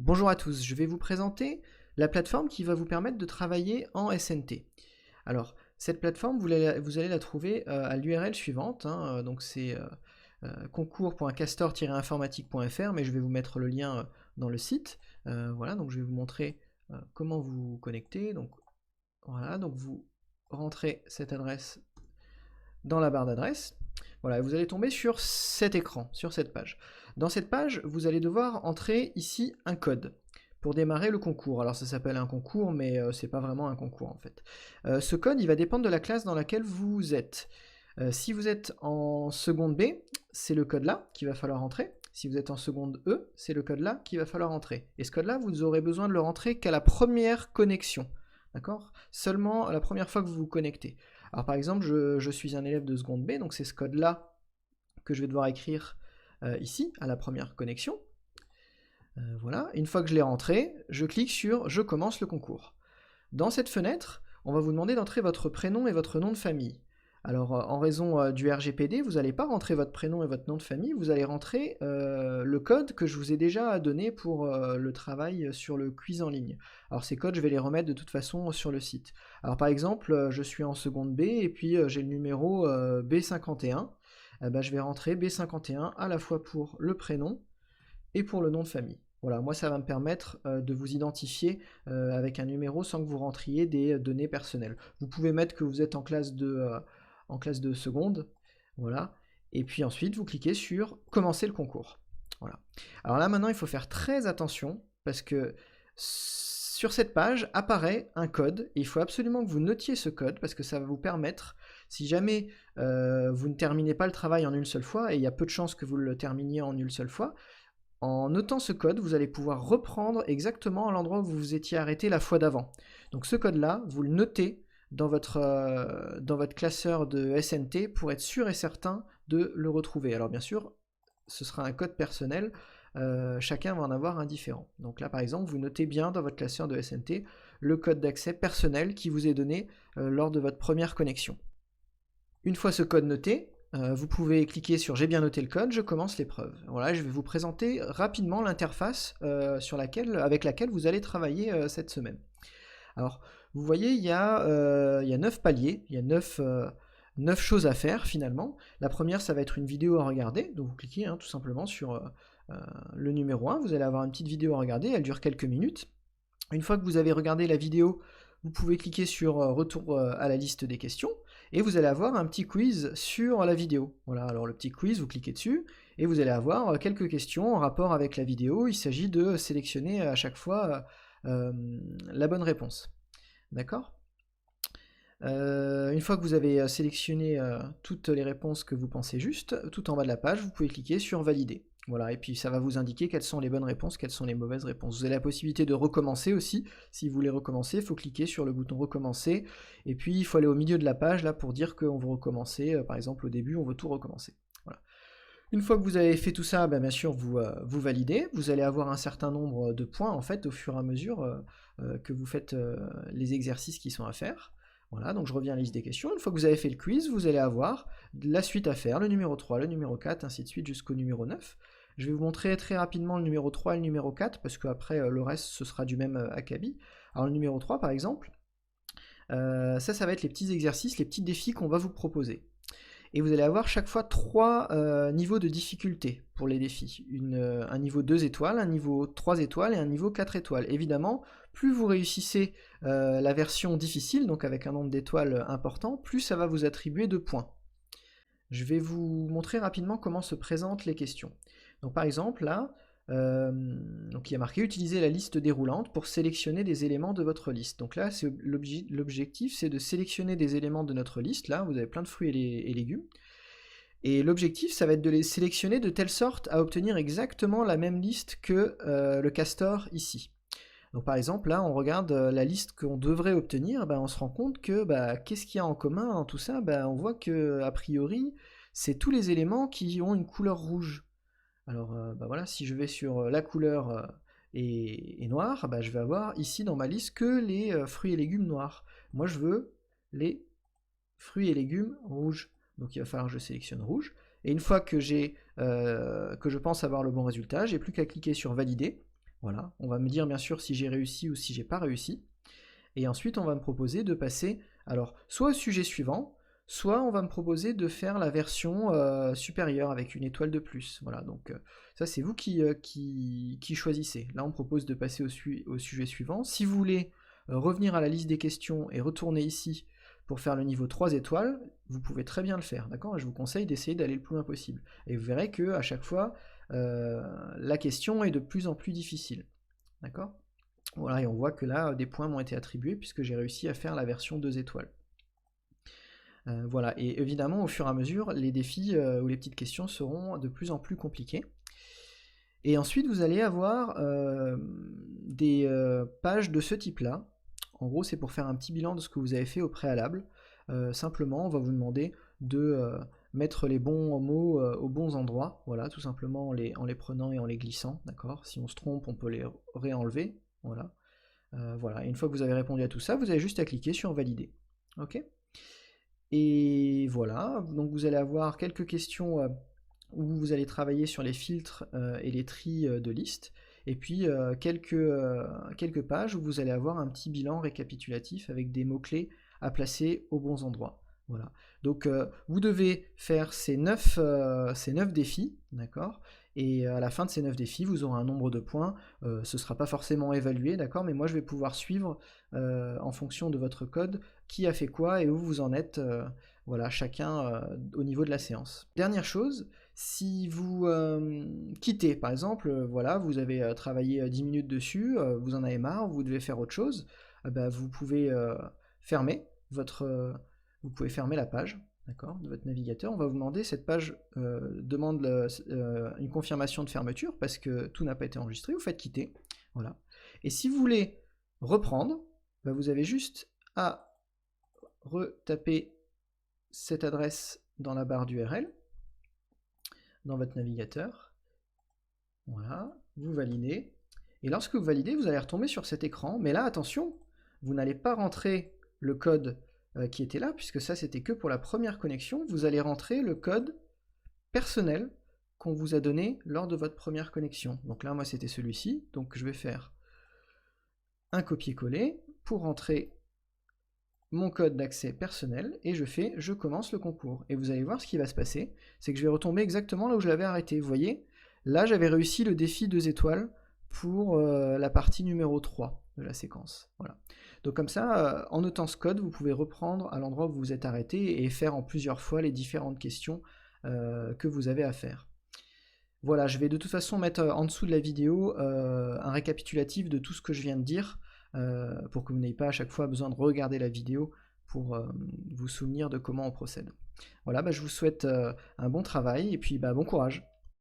Bonjour à tous, je vais vous présenter la plateforme qui va vous permettre de travailler en SNT. Alors, cette plateforme, vous allez la trouver à l'URL suivante, hein, donc c'est concours.castor-informatique.fr, mais je vais vous mettre le lien dans le site. Voilà, donc je vais vous montrer comment vous connecter. Donc voilà, donc vous rentrez cette adresse dans la barre d'adresse. Voilà, vous allez tomber sur cet écran, sur cette page. Dans cette page, vous allez devoir entrer ici un code pour démarrer le concours. Alors ça s'appelle un concours, mais c'est pas vraiment un concours en fait. Ce code, il va dépendre de la classe dans laquelle vous êtes. Si vous êtes en seconde B, c'est le code là qu'il va falloir entrer. Si vous êtes en seconde E, c'est le code là qu'il va falloir entrer. Et ce code-là, vous aurez besoin de le rentrer qu'à la première connexion. D'accord? Seulement la première fois que vous vous connectez. Alors par exemple, je suis un élève de seconde B, donc c'est ce code-là que je vais devoir écrire ici, à la première connexion. Voilà, une fois que je l'ai rentré, je clique sur « Je commence le concours ». Dans cette fenêtre, on va vous demander d'entrer votre prénom et votre nom de famille. Alors, en raison du RGPD, vous n'allez pas rentrer votre prénom et votre nom de famille, vous allez rentrer le code que je vous ai déjà donné pour le travail sur le quiz en ligne. Alors, ces codes, je vais les remettre de toute façon sur le site. Alors, par exemple, je suis en seconde B et puis j'ai le numéro B51. Je vais rentrer B51 à la fois pour le prénom et pour le nom de famille. Voilà, moi ça va me permettre de vous identifier avec un numéro sans que vous rentriez des données personnelles. Vous pouvez mettre que vous êtes en classe de seconde, voilà, et puis ensuite vous cliquez sur « Commencer le concours ». Voilà. Alors là maintenant il faut faire très attention parce que sur cette page apparaît un code et il faut absolument que vous notiez ce code parce que ça va vous permettre, si jamais vous ne terminez pas le travail en une seule fois, et il y a peu de chances que vous le terminiez en une seule fois, en notant ce code, vous allez pouvoir reprendre exactement à l'endroit où vous vous étiez arrêté la fois d'avant. Donc ce code-là, vous le notez dans votre classeur de SNT pour être sûr et certain de le retrouver. Alors bien sûr, ce sera un code personnel, chacun va en avoir un différent. Donc là par exemple, vous notez bien dans votre classeur de SNT le code d'accès personnel qui vous est donné lors de votre première connexion. Une fois ce code noté, vous pouvez cliquer sur « J'ai bien noté le code, je commence l'épreuve ». Voilà, je vais vous présenter rapidement l'interface avec laquelle vous allez travailler cette semaine. Alors, vous voyez, il y a 9 paliers, il y a 9 choses à faire finalement. La première, ça va être une vidéo à regarder, donc vous cliquez tout simplement sur le numéro 1, vous allez avoir une petite vidéo à regarder, elle dure quelques minutes. Une fois que vous avez regardé la vidéo, vous pouvez cliquer sur « Retour à la liste des questions » et vous allez avoir un petit quiz sur la vidéo. Voilà, alors le petit quiz, vous cliquez dessus et vous allez avoir quelques questions en rapport avec la vidéo. Il s'agit de sélectionner à chaque fois la bonne réponse. D'accord ? Une fois que vous avez sélectionné toutes les réponses que vous pensez justes, tout en bas de la page, vous pouvez cliquer sur « Valider ». Voilà, et puis ça va vous indiquer quelles sont les bonnes réponses, quelles sont les mauvaises réponses. Vous avez la possibilité de recommencer aussi. Si vous voulez recommencer, il faut cliquer sur le bouton recommencer, et puis il faut aller au milieu de la page là pour dire qu'on veut recommencer. Par exemple, au début, on veut tout recommencer. Voilà. Une fois que vous avez fait tout ça, bien sûr, vous validez. Vous allez avoir un certain nombre de points, en fait, au fur et à mesure que vous faites les exercices qui sont à faire. Voilà, donc je reviens à la liste des questions. Une fois que vous avez fait le quiz, vous allez avoir la suite à faire, le numéro 3, le numéro 4, ainsi de suite jusqu'au numéro 9. Je vais vous montrer très rapidement le numéro 3 et le numéro 4, parce qu'après, le reste, ce sera du même acabit. Alors le numéro 3, par exemple, ça va être les petits exercices, les petits défis qu'on va vous proposer. Et vous allez avoir chaque fois 3 niveaux de difficulté pour les défis. Un niveau 2 étoiles, un niveau 3 étoiles et un niveau 4 étoiles. Évidemment, plus vous réussissez la version difficile, donc avec un nombre d'étoiles important, plus ça va vous attribuer de points. Je vais vous montrer rapidement comment se présentent les questions. Donc par exemple, là, donc il y a marqué « Utiliser la liste déroulante pour sélectionner des éléments de votre liste ». Donc là, l'objectif, c'est de sélectionner des éléments de notre liste. Là, vous avez plein de fruits et légumes. Et l'objectif, ça va être de les sélectionner de telle sorte à obtenir exactement la même liste que le castor ici. Donc par exemple, là, on regarde la liste qu'on devrait obtenir, on se rend compte que qu'est-ce qu'il y a en commun dans tout ça? On voit que a priori, c'est tous les éléments qui ont une couleur rouge. Alors voilà, si je vais sur la couleur et noir, je vais avoir ici dans ma liste que les fruits et légumes noirs. Moi je veux les fruits et légumes rouges. Donc il va falloir que je sélectionne rouge. Et une fois que je pense avoir le bon résultat, j'ai plus qu'à cliquer sur valider. Voilà, on va me dire bien sûr si j'ai réussi ou si j'ai pas réussi. Et ensuite, on va me proposer de passer, alors, soit au sujet suivant, soit on va me proposer de faire la version supérieure avec une étoile de plus. Voilà, donc ça c'est vous qui choisissez. Là, on me propose de passer au sujet suivant. Si vous voulez revenir à la liste des questions et retourner ici pour faire le niveau 3 étoiles, vous pouvez très bien le faire, d'accord? Je vous conseille d'essayer d'aller le plus loin possible. Et vous verrez que à chaque fois, la question est de plus en plus difficile, d'accord? Voilà, et on voit que là, des points m'ont été attribués puisque j'ai réussi à faire la version 2 étoiles. Voilà, et évidemment, au fur et à mesure, les défis ou les petites questions seront de plus en plus compliqués. Et ensuite, vous allez avoir des pages de ce type-là. En gros, c'est pour faire un petit bilan de ce que vous avez fait au préalable. Simplement, on va vous demander de mettre les bons mots aux bons endroits, voilà, tout simplement en les prenant et en les glissant, d'accord? Si on se trompe, on peut les réenlever, voilà. Voilà, et une fois que vous avez répondu à tout ça, vous avez juste à cliquer sur valider. Ok? Et voilà, donc vous allez avoir quelques questions où vous allez travailler sur les filtres et les tris de listes, et puis quelques pages où vous allez avoir un petit bilan récapitulatif avec des mots-clés à placer aux bons endroits. Voilà. Donc vous devez faire ces 9 défis, d'accord? Et à la fin de ces 9 défis, vous aurez un nombre de points. Ce ne sera pas forcément évalué, d'accord? Mais moi, je vais pouvoir suivre en fonction de votre code qui a fait quoi et où vous en êtes, voilà, chacun au niveau de la séance. Dernière chose, si vous quittez, par exemple, voilà, vous avez travaillé 10 minutes dessus, vous en avez marre, vous devez faire autre chose, bah, vous pouvez fermer vous pouvez fermer la page, d'accord, de votre navigateur. On va vous demander, cette page demande une confirmation de fermeture parce que tout n'a pas été enregistré, vous faites quitter, voilà. Et si vous voulez reprendre, bah, vous avez juste à retaper cette adresse dans la barre d'URL, dans votre navigateur, voilà, vous validez, et lorsque vous validez, vous allez retomber sur cet écran, mais là, attention, vous n'allez pas rentrer le code qui était là, puisque ça, c'était que pour la première connexion, vous allez rentrer le code personnel qu'on vous a donné lors de votre première connexion. Donc là, moi, c'était celui-ci, donc je vais faire un copier-coller pour rentrer mon code d'accès personnel, et je commence le concours. Et vous allez voir ce qui va se passer, c'est que je vais retomber exactement là où je l'avais arrêté. Vous voyez, là j'avais réussi le défi 2 étoiles pour la partie numéro 3 de la séquence. Voilà. Donc comme ça, en notant ce code, vous pouvez reprendre à l'endroit où vous vous êtes arrêté et faire en plusieurs fois les différentes questions que vous avez à faire. Voilà, je vais de toute façon mettre en dessous de la vidéo un récapitulatif de tout ce que je viens de dire, pour que vous n'ayez pas à chaque fois besoin de regarder la vidéo pour vous souvenir de comment on procède. Voilà, bah, je vous souhaite un bon travail et puis bah, bon courage.